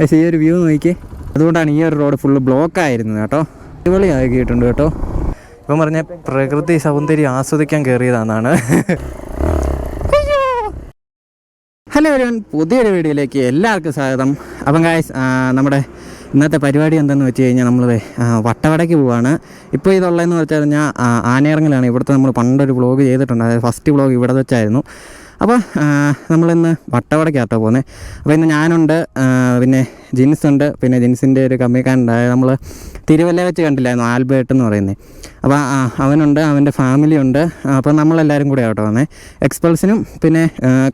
പക്ഷേ ഈ ഒരു വ്യൂ നോക്കി, അതുകൊണ്ടാണ് ഈ ഒരു റോഡ് ഫുള്ള് ബ്ലോക്കായിരുന്നത് കേട്ടോ. അടിപൊളിയാക്കിയിട്ടുണ്ട് കേട്ടോ. ഇപ്പം പറഞ്ഞ പ്രകൃതി സൗന്ദര്യം ആസ്വദിക്കാൻ കയറിയതാണെന്നാണ്. ഹലോ എവരിവൺ, പുതിയൊരു വീഡിയോയിലേക്ക് എല്ലാവർക്കും സ്വാഗതം. അപ്പം ഗായ്സ്, നമ്മുടെ ഇന്നത്തെ പരിപാടി എന്താണെന്ന് വെച്ച് കഴിഞ്ഞാൽ നമ്മൾ വട്ടവടയ്ക്ക് പോവുകയാണ്. ഇപ്പോൾ ഇതുള്ളതെന്ന് വെച്ച് കഴിഞ്ഞാൽ ആനയിറങ്ങലാണ്. ഇവിടുത്തെ നമ്മൾ പണ്ടൊരു വ്ളോഗ് ചെയ്തിട്ടുണ്ട്, അതായത് ഫസ്റ്റ് വ്ളോഗ് ഇവിടെ വെച്ചായിരുന്നു. അപ്പോൾ നമ്മളിന്ന് വട്ടവടയ്ക്കാട്ടോ പോകുന്നത്. അപ്പോൾ ഇന്ന് ഞാനുണ്ട്, പിന്നെ ജിൻസുണ്ട്, പിന്നെ ജിൻസിൻ്റെ ഒരു കമ്മിക്കാരുണ്ട്. നമ്മൾ തിരുവല്ല വെച്ച് കണ്ടില്ലായിരുന്നു, ആൽബർട്ട് എന്ന് പറയുന്നത്. അപ്പോൾ അവനുണ്ട്, അവൻ്റെ ഫാമിലി ഉണ്ട്. അപ്പോൾ നമ്മളെല്ലാവരും കൂടെ ആട്ടോ വന്നത്. എക്സ്പൾസിനും പിന്നെ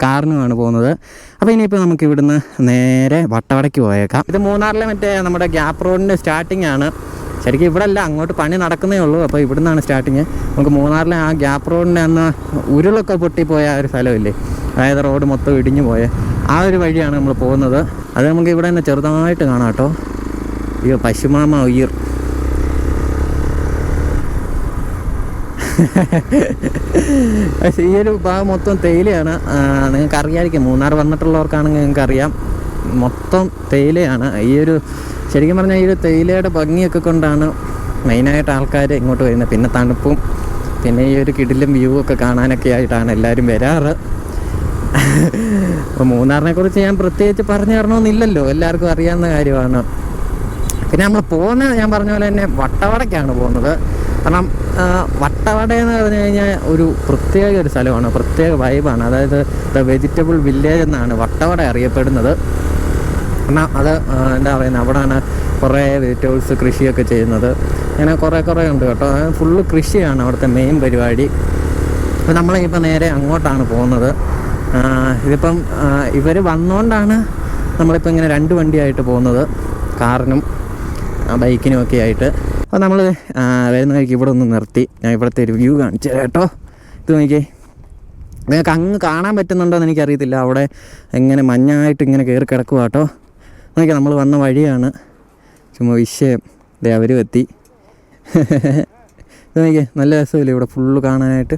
കാറിനുമാണ് പോകുന്നത്. അപ്പോൾ ഇനിയിപ്പോൾ നമുക്ക് ഇവിടുന്ന് നേരെ വട്ടവടയ്ക്ക് പോയേക്കാം. ഇത് മൂന്നാറിലെ മറ്റേ നമ്മുടെ ഗ്യാപ്പ് റോഡിൻ്റെ സ്റ്റാർട്ടിംഗ് ആണ്. ശരിക്കും ഇവിടെ അല്ല, അങ്ങോട്ട് പണി നടക്കുന്നേ ഉള്ളൂ. അപ്പോൾ ഇവിടെ നിന്നാണ് സ്റ്റാർട്ടിങ്. നമുക്ക് മൂന്നാറിലെ ആ ഗ്യാപ്പ് റോഡിൻ്റെ അന്ന് ഉരുളൊക്കെ പൊട്ടിപ്പോയ ആ ഒരു സ്ഥലമില്ലേ, അതായത് റോഡ് മൊത്തം ഇടിഞ്ഞു പോയ ആ ഒരു വഴിയാണ് നമ്മൾ പോകുന്നത്. അത് നമുക്ക് ഇവിടെ തന്നെ ചെറുതായിട്ട് കാണാം കേട്ടോ. അയ്യോ, പശുമാമ ഉയർ. പക്ഷേ ഈ ഒരു ഭാഗം മൊത്തം തേയിലയാണ്. നിങ്ങൾക്ക് അറിയാമായിരിക്കും, മൂന്നാർ വന്നിട്ടുള്ളവർക്കാണെങ്കിൽ നിങ്ങൾക്ക് അറിയാം, മൊത്തം തേയിലയാണ്. ഈ ഒരു ശരിക്കും പറഞ്ഞാൽ ഈ ഒരു തേയിലയുടെ ഭംഗിയൊക്കെ കൊണ്ടാണ് മെയിനായിട്ട് ആൾക്കാർ ഇങ്ങോട്ട് വരുന്നത്. പിന്നെ തണുപ്പും പിന്നെ ഈ ഒരു കിടിലും വ്യൂ ഒക്കെ കാണാനൊക്കെ ആയിട്ടാണ് എല്ലാവരും വരാറ്. അപ്പോൾ മൂന്നാറിനെ കുറിച്ച് ഞാൻ പ്രത്യേകിച്ച് പറഞ്ഞു തരണമെന്നില്ലല്ലോ, എല്ലാവർക്കും അറിയാവുന്ന കാര്യമാണ്. പിന്നെ നമ്മൾ പോകുന്നത് ഞാൻ പറഞ്ഞ പോലെ തന്നെ വട്ടവടയ്ക്കാണ് പോകുന്നത്. കാരണം വട്ടവട എന്ന് പറഞ്ഞു കഴിഞ്ഞാൽ ഒരു പ്രത്യേക ഒരു സ്ഥലമാണ്, പ്രത്യേക വൈബാണ്. അതായത് ദ വെജിറ്റബിൾ വില്ലേജ് എന്നാണ് വട്ടവട അറിയപ്പെടുന്നത്. കാരണം അത് എന്താ പറയുന്നത്, അവിടെയാണ് കുറേ വെജിറ്റബിൾസ് കൃഷിയൊക്കെ ചെയ്യുന്നത്. അങ്ങനെ കുറേ ഉണ്ട് കേട്ടോ. ഫുള്ള് കൃഷിയാണ് അവിടുത്തെ മെയിൻ പരിപാടി. അപ്പോൾ നമ്മളിപ്പോൾ നേരെ അങ്ങോട്ടാണ് പോകുന്നത്. ഇതിപ്പം ഇവർ വന്നുകൊണ്ടാണ് നമ്മളിപ്പോൾ ഇങ്ങനെ രണ്ട് വണ്ടിയായിട്ട് പോകുന്നത്, കാറിനും ബൈക്കിനും ഒക്കെ ആയിട്ട്. അപ്പോൾ നമ്മൾ വരുന്ന വഴിക്ക് ഇവിടെ ഒന്ന് നിർത്തി ഞാൻ ഇവിടുത്തെ ഒരു വ്യൂ കാണിച്ചു തരാം കേട്ടോ. ഇത് നോക്കിയേ, നിങ്ങൾക്ക് അങ്ങ് കാണാൻ പറ്റുന്നുണ്ടോ എന്ന് എനിക്കറിയത്തില്ല. അവിടെ എങ്ങനെ മഞ്ഞായിട്ട് ഇങ്ങനെ കയറി കിടക്കുക കേട്ടോ. നോക്കിയാൽ നമ്മൾ വന്ന വഴിയാണ്, ചുമ്മാ വിഷയം. ദേ അവരും എത്തി. ഇത് നോക്കിയേ, നല്ല രസമില്ലേ ഇവിടെ ഫുള്ള് കാണാനായിട്ട്,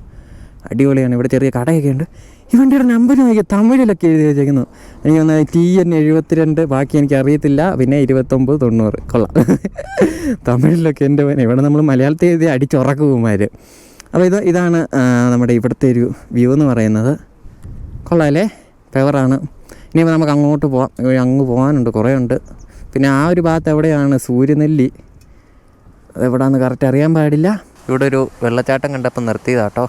അടിപൊളിയാണ്. ഇവിടെ ചെറിയ കടയൊക്കെ ഉണ്ട്. ഈ വണ്ടിയുടെ നമ്പർ നോക്കിയാൽ തമിഴിലൊക്കെ എഴുതി വെച്ചേക്കുന്നു. എനിക്ക് ഒന്ന് TN 72, ബാക്കി എനിക്ക് അറിയത്തില്ല. പിന്നെ 2990 കൊള്ളാം. തമിഴിലൊക്കെ എൻ്റെ പേന. ഇവിടെ നമ്മൾ മലയാളത്തിൽ എഴുതി അടിച്ചുറക്കുമാർ. അപ്പോൾ ഇതാണ് നമ്മുടെ ഇവിടുത്തെ ഒരു വ്യൂ എന്ന് പറയുന്നത്. കൊള്ളാമല്ലേ, ഫേവറാണ്. ഇനിയിപ്പോൾ നമുക്ക് അങ്ങോട്ട് പോകാം. അങ്ങ് പോകാനുണ്ട്, കുറേ ഉണ്ട്. പിന്നെ ആ ഒരു ഭാഗത്ത് എവിടെയാണ് സൂര്യനെല്ലി, അതെവിടെയാണെന്ന് കറക്റ്റ് അറിയാൻ പാടില്ല. ഇവിടെ ഒരു വെള്ളച്ചാട്ടം കണ്ടപ്പോൾ നിർത്തിയതാട്ടോ.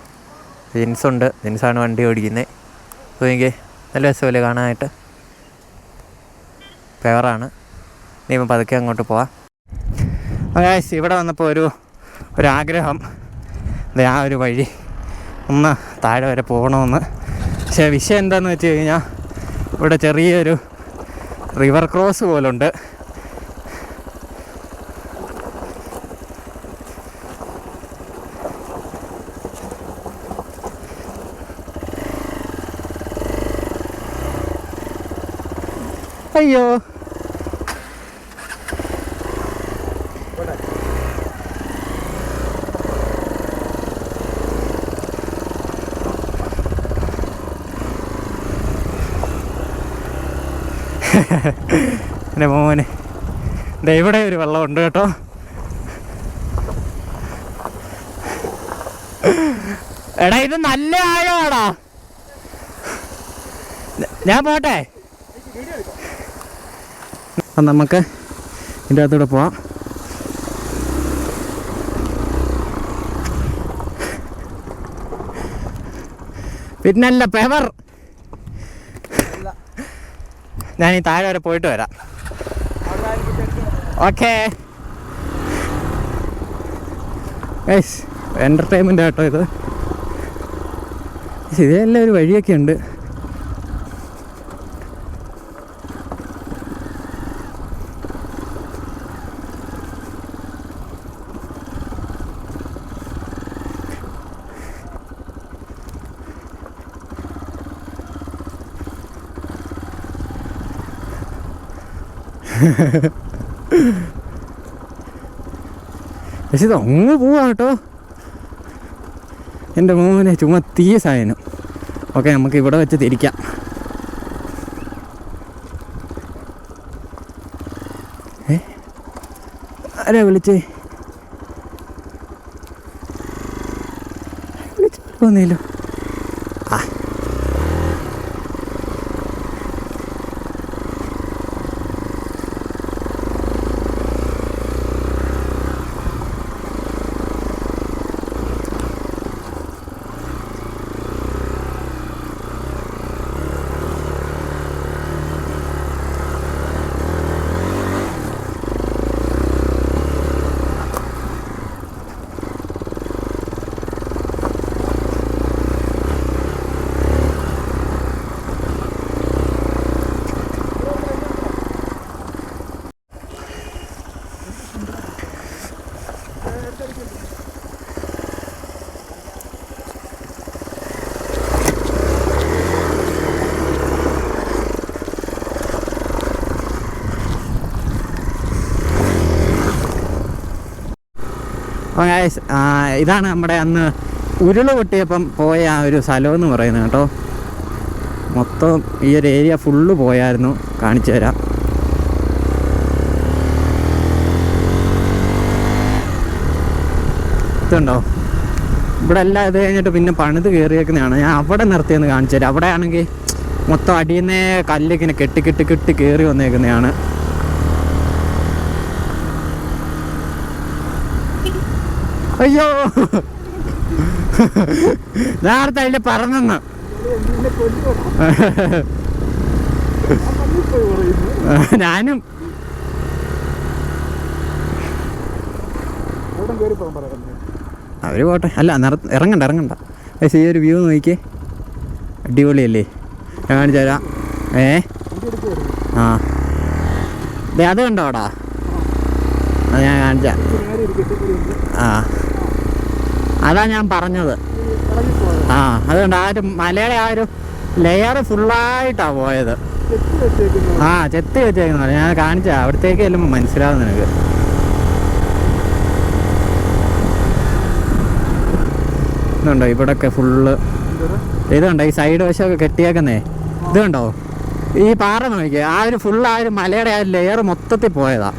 ജിൻസുണ്ട്, ജിൻസാണ് വണ്ടി ഓടിക്കുന്നത്. അപ്പോൾ എനിക്ക് നല്ല രസമല്ലേ കാണാനായിട്ട്, ഫേവറാണ്. ഇനിയിപ്പോൾ പതുക്കെ അങ്ങോട്ട് പോവാം. ഗായ്സ്, ഇവിടെ വന്നപ്പോൾ ഒരാഗ്രഹം, ആ ഒരു വഴി ഒന്ന് താഴെ വരെ പോകണമെന്ന്. പക്ഷേ വിഷയം എന്താണെന്ന് വെച്ച് കഴിഞ്ഞാൽ ഇവിടെ ചെറിയൊരു റിവർ ക്രോസ് പോലുണ്ട്. അയ്യോ, എൻ്റെ മോനെ, ദേ ഇവിടെ ഒരു വെള്ളമുണ്ട് കേട്ടോ. എടാ, ഇത് നല്ല ആഴമാടാ. ഞാൻ പോട്ടെ, നമുക്ക് ഇതിൻ്റെ അകത്തൂടെ പോവാം. പിന്നല്ല പെവർ. ഞാൻ ഈ താഴെ വരെ പോയിട്ട് വരാം. ഓക്കെ, എൻ്റർടൈൻമെൻ്റ് കേട്ടോ ഇത്. ഇതെല്ലാം ഒരു വഴിയൊക്കെ ഉണ്ട്. പക്ഷെ ഇത് അങ്ങ് പോവാ കേട്ടോ. എൻ്റെ മോനെ ചുമ്മാ തീയ സായനം. ഓക്കെ, നമുക്ക് ഇവിടെ വെച്ച് തിരിക്കാം. ആരാ വിളിച്ചേ? വിളിച്ചിട്ടൊന്നുമില്ലോ. ആ അപ്പോൾ ഗൈസ്, ഇതാണ് നമ്മുടെ അന്ന് ഉരുള് പൊട്ടിയപ്പം പോയ ആ ഒരു സ്ഥലമെന്ന് പറയുന്നത് കേട്ടോ. മൊത്തം ഈ ഒരു ഏരിയ ഫുള്ള് പോയായിരുന്നു. കാണിച്ചു തരാം. ഇതുണ്ടോ, ഇവിടെ എല്ലാം ഇത് കഴിഞ്ഞിട്ട് പിന്നെ പണിത് കയറിയേക്കുന്നതാണ്. ഞാൻ അവിടെ നിർത്തിയെന്ന് കാണിച്ചു തരാം. അവിടെ ആണെങ്കിൽ മൊത്തം അടിയുന്നേ കല്ലിങ്ങനെ കെട്ടി കെട്ടി കെട്ടി കയറി വന്നേക്കുന്നതാണ്. അയ്യോ, നേരത്തെ അതിൽ പറഞ്ഞെന്ന്. ഞാനും അവര് പോട്ടെ. അല്ല ഇറങ്ങണ്ട ഇറങ്ങണ്ട. പക്ഷേ ഈ ഒരു വ്യൂ നോക്കിയേ, അടിപൊളിയല്ലേ? ഞാൻ കാണിച്ചു തരാം. ആ അത് കണ്ടോടാ, അത് ഞാൻ കാണിച്ച. ആ അതാ ഞാൻ പറഞ്ഞത്. ആ അതുകൊണ്ട് ആ ഒരു മലയുടെ ആ ഒരു ലെയർ ഫുള്ളായിട്ടാണ് പോയത്. ആ ചെത്തി വെച്ചേക്കുന്ന ഞാൻ കാണിച്ച. അവിടത്തേക്ക് ചെല്ലുമ്പോൾ മനസ്സിലാവും നിനക്ക്. ഇതുണ്ടോ ഇവിടൊക്കെ ഫുള്ള് ഇതുണ്ടോ, ഈ സൈഡ് വശമൊക്കെ കെട്ടിയേക്കുന്നേ. ഇത് കണ്ടോ, ഈ പാറ നോക്കിയേ, ആ ഒരു ഫുള്ള് ആ ഒരു മലയുടെ ആ ലെയർ മൊത്തത്തിൽ പോയതാ.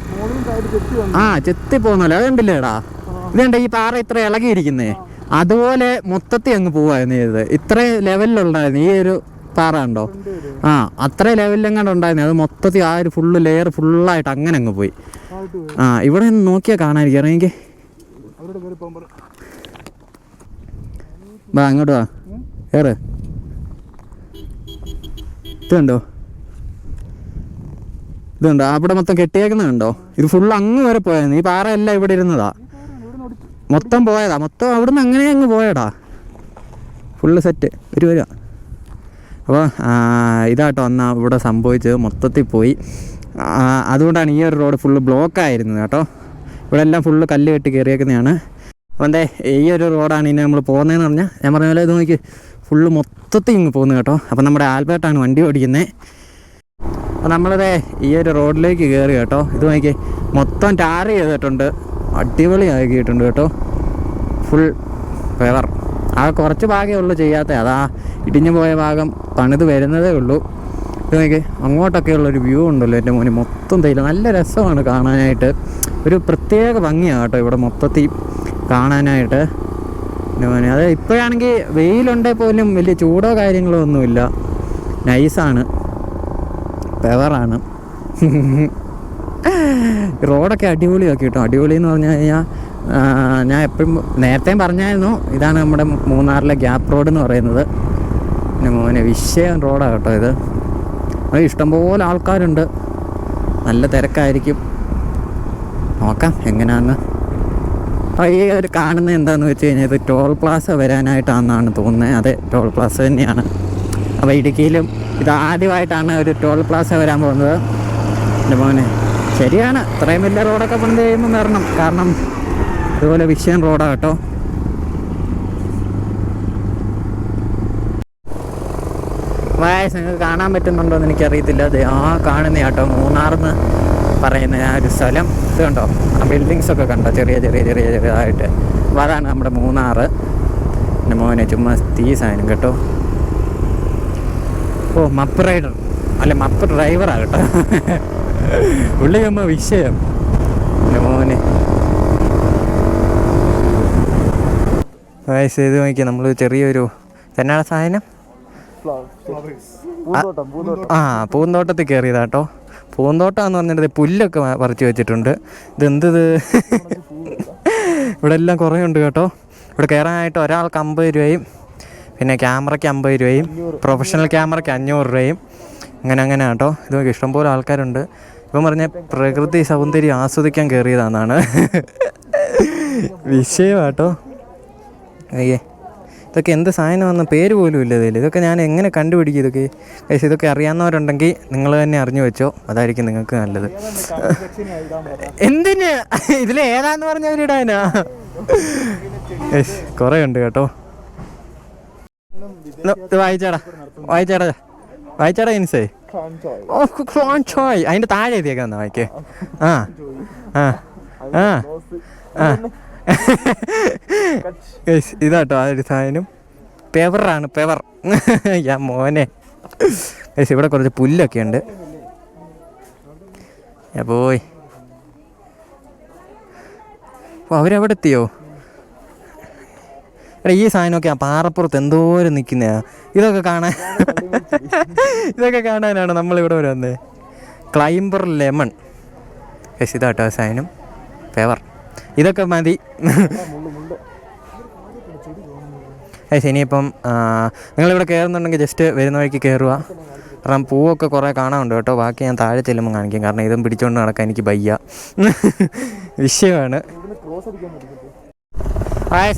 ആ ചെത്തി പോകുന്നല്ലോ, അതുണ്ടല്ലേടാ. ഇതുണ്ട് ഈ പാറ ഇത്ര ഇളകിയിരിക്കുന്നേ, അതുപോലെ മൊത്തത്തിൽ അങ്ങ് പോവായിരുന്നു ചെയ്തത്. ഇത്ര ലെവലിലുണ്ടായിരുന്നു ഈ ഒരു പാറ ഉണ്ടോ. ആ അത്ര ലെവലിലെങ്ങാണ്ട് ഉണ്ടായിരുന്നു. അത് മൊത്തത്തിൽ ആ ഒരു ഫുള്ള് ലെയർ ഫുള്ളായിട്ട് അങ്ങനെ അങ്ങ് പോയി. ആ ഇവിടെ നോക്കിയാൽ കാണാതിരിക്കും. ഇറങ്ങിക്കേ, വാ അങ്ങോട്ട് വാ, കയറ്. ഇതുണ്ടോ, ഇതുണ്ടോ അവിടെ മൊത്തം കെട്ടിയേക്കുന്നുണ്ടോ. ഇത് ഫുള്ള് അങ്ങ് വരെ പോയായിരുന്നു. ഈ പാറ എല്ലാം ഇവിടെ ഇരുന്നതാ, മൊത്തം പോയതാ. മൊത്തം അവിടുന്ന് അങ്ങനെ അങ്ങ് പോയടാ, ഫുള്ള് സെറ്റ് ഒരു വരിക. അപ്പോൾ ഇതാട്ടോ അന്ന് ഇവിടെ സംഭവിച്ചത്, മൊത്തത്തിൽ പോയി. അതുകൊണ്ടാണ് ഈ ഒരു റോഡ് ഫുള്ള് ബ്ലോക്കായിരുന്നത് കേട്ടോ. ഇവിടെ എല്ലാം ഫുള്ള് കല്ല് കെട്ടി കയറിയേക്കുന്നതാണ്. അപ്പോൾ എന്തേ ഈ ഒരു റോഡാണ് ഇനി നമ്മൾ പോകുന്നതെന്ന് പറഞ്ഞാൽ, ഞാൻ പറഞ്ഞ പോലെ ഇത് നോക്കി ഫുള്ള് മൊത്തത്തിൽ ഇങ്ങ് പോകുന്നു കേട്ടോ. അപ്പോൾ നമ്മുടെ ആൽബർട്ടാണ് വണ്ടി ഓടിക്കുന്നത്. അപ്പോൾ നമ്മളിതേ ഈ ഒരു റോഡിലേക്ക് കയറി കേട്ടോ. ഇത് നോക്കി മൊത്തം ടാർ ചെയ്തിട്ടുണ്ട്, അടിപൊളി ആക്കിയിട്ടുണ്ട് കേട്ടോ. ഫുൾ ഫെവർ. ആ കുറച്ച് ഭാഗമേ ഉള്ളൂ ചെയ്യാത്ത, അതാ ഇടിഞ്ഞു പോയ ഭാഗം പണിത് വരുന്നതേ ഉള്ളൂ. ഇത് നോക്കി അങ്ങോട്ടൊക്കെയുള്ളൊരു വ്യൂ ഉണ്ടല്ലോ എൻ്റെ മോന്, മൊത്തം തേയില. നല്ല രസമാണ് കാണാനായിട്ട്, ഒരു പ്രത്യേക ഭംഗിയാണ് കേട്ടോ ഇവിടെ മൊത്തത്തിൽ കാണാനായിട്ട്. എൻ്റെ മോനെ അത് ഇപ്പോഴാണെങ്കിൽ വെയിലുണ്ടെങ്കിൽ പോലും വലിയ ചൂടോ കാര്യങ്ങളോ ഒന്നുമില്ല, നൈസാണ്, പെവറാണ്. റോഡൊക്കെ അടിപൊളിയാക്കി കേട്ടോ. അടിപൊളി എന്ന് പറഞ്ഞു കഴിഞ്ഞാൽ ഞാൻ എപ്പോഴും നേരത്തെയും പറഞ്ഞായിരുന്നു, ഇതാണ് നമ്മുടെ മൂന്നാറിലെ ഗ്യാപ്പ് റോഡ് എന്ന് പറയുന്നത്. പിന്നെ മോനെ വിഷയം റോഡാണ് കേട്ടോ ഇത്. ഇഷ്ടംപോലെ ആൾക്കാരുണ്ട്, നല്ല തിരക്കായിരിക്കും. നോക്കാം എങ്ങനെയാണെന്ന്. അപ്പോൾ ഈ ഒരു കാണുന്നത് എന്താണെന്ന് വെച്ച് കഴിഞ്ഞാൽ ഇത് ടോൾ പ്ലാസ വരാനായിട്ടാണെന്നാണ് തോന്നുന്നത്. അതെ, ടോൾ പ്ലാസ തന്നെയാണ്. അപ്പോൾ ഇടുക്കിയിലും ഇത് ആദ്യമായിട്ടാണ് ഒരു ടോൾ പ്ലാസ വരാൻ പോകുന്നത്. എൻ്റെ മോനെ ശരിയാണ്, ഇത്രയും വലിയ റോഡൊക്കെ പണിത് കഴിയുമ്പോൾ വരണം. കാരണം ഇതുപോലെ വിഷയം റോഡാണ് കേട്ടോ. വയസ്സ് നിങ്ങൾക്ക് കാണാൻ പറ്റുന്നുണ്ടോ എന്ന് എനിക്കറിയത്തില്ല. അത് ആ കാണുന്ന കേട്ടോ മൂന്നാർന്ന് പറയുന്ന ആ ഒരു സ്ഥലം. ഇത് കണ്ടോ, ആ ബിൽഡിങ്സൊക്കെ കണ്ടോ, ചെറിയ ചെറിയ ചെറിയ ചെറിയതായിട്ട്. അപ്പോൾ അതാണ് നമ്മുടെ മൂന്നാറ്. എൻ്റെ മോനെ ചുമ്മാ സാധനം കേട്ടോ. ഓ മപ്പ് റൈഡർ അല്ല, മപ്പ് ഡ്രൈവറാണ് കേട്ടോ. പുള്ളി ചുമ്മാ വിഷയം. എൻ്റെ മോനെ ഇത് നോക്കിയാൽ നമ്മൾ ചെറിയൊരു എന്നാണ് സാധനം പൂന്തോട്ടത്തിൽ കയറിയതാട്ടോ. പൂന്തോട്ടം എന്ന് പറഞ്ഞിട്ട് പുല്ലൊക്കെ പറിച്ച് വെച്ചിട്ടുണ്ട്. ഇതെന്തത് ഇവിടെ എല്ലാം കുറേ ഉണ്ട് കേട്ടോ. ഇവിടെ കയറാനായിട്ട് ഒരാൾക്ക് 50 രൂപയും പിന്നെ ക്യാമറയ്ക്ക് 50 രൂപയും പ്രൊഫഷണൽ ക്യാമറയ്ക്ക് 500 രൂപയും അങ്ങനെ കേട്ടോ. ഇത് നോക്കി ഇഷ്ടംപോലെ ആൾക്കാരുണ്ട്. ഇപ്പം പറഞ്ഞ പ്രകൃതി സൗന്ദര്യം ആസ്വദിക്കാൻ കയറിയതാണെന്നാണ് വിഷയമാട്ടോ. അയ്യേ ഇതൊക്കെ എന്ത് സാധനമാണെന്ന് പേര് പോലും ഇല്ല ഇതിൽ. ഇതൊക്കെ ഞാൻ എങ്ങനെ കണ്ടുപിടിക്കും ഇതൊക്കെ? ഇതൊക്കെ അറിയാവുന്നവരുണ്ടെങ്കിൽ നിങ്ങൾ തന്നെ അറിഞ്ഞു വെച്ചോ, അതായിരിക്കും നിങ്ങൾക്ക് നല്ലത്. എന്തിന് ഇതിൽ ഏതാന്ന് പറഞ്ഞവരിടാനാ? കുറേ ഉണ്ട് കേട്ടോ. ഇത് വായിച്ചാടാ ഇൻസേ. ഓ ചോയ് അതിൻ്റെ താഴെ എഴുതിയേക്കാന്ന് വായിക്കേ. ആ ആ ആ ആ ഇതാട്ടോ ആ ഒരു സാധനം. പെവറാണ് പെവർ. യാ മോനെ. ഇവിടെ കുറച്ച് പുല്ലൊക്കെ ഉണ്ട്. പോയി അവരെവിടെ എത്തിയോ? എടാ ഈ സാധനമൊക്കെ ആ പാറപ്പുറത്ത് എന്തോരം നിൽക്കുന്നതാ. ഇതൊക്കെ കാണാനാണ് നമ്മളിവിടെ വരുന്നത്. Climber lemon. ഇതാട്ടോ ആ സാധനം പെവർ. ഇതൊക്കെ മതി. ഇനിയിപ്പം നിങ്ങളിവിടെ കയറുന്നുണ്ടെങ്കിൽ ജസ്റ്റ് വരുന്ന വഴിക്ക് കയറുക. കാരണം പൂവൊക്കെ കുറേ കാണാനുണ്ട് കേട്ടോ. ബാക്കി ഞാൻ താഴെ ചെല്ലുമ്പോൾ കാണിക്കും. കാരണം ഇതും പിടിച്ചുകൊണ്ട് നടക്കാൻ എനിക്ക് വയ്യ. വിഷയമാണ്.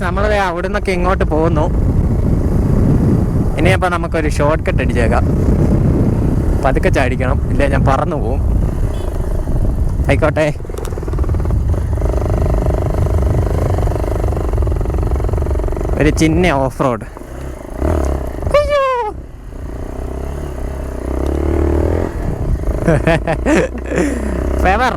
നമ്മൾ അവിടെ നിന്നൊക്കെ ഇങ്ങോട്ട് പോകുന്നു. ഇനിയപ്പോൾ നമുക്കൊരു ഷോർട്ട് കട്ട് അടിച്ചേക്കാം. പതുക്കെ ചാടിക്കണം, ഇല്ല ഞാൻ പറന്നു പോവും. ആയിക്കോട്ടെ. ഒരു ചിന്ന ഓഫ് റോഡ്. ഫേവർ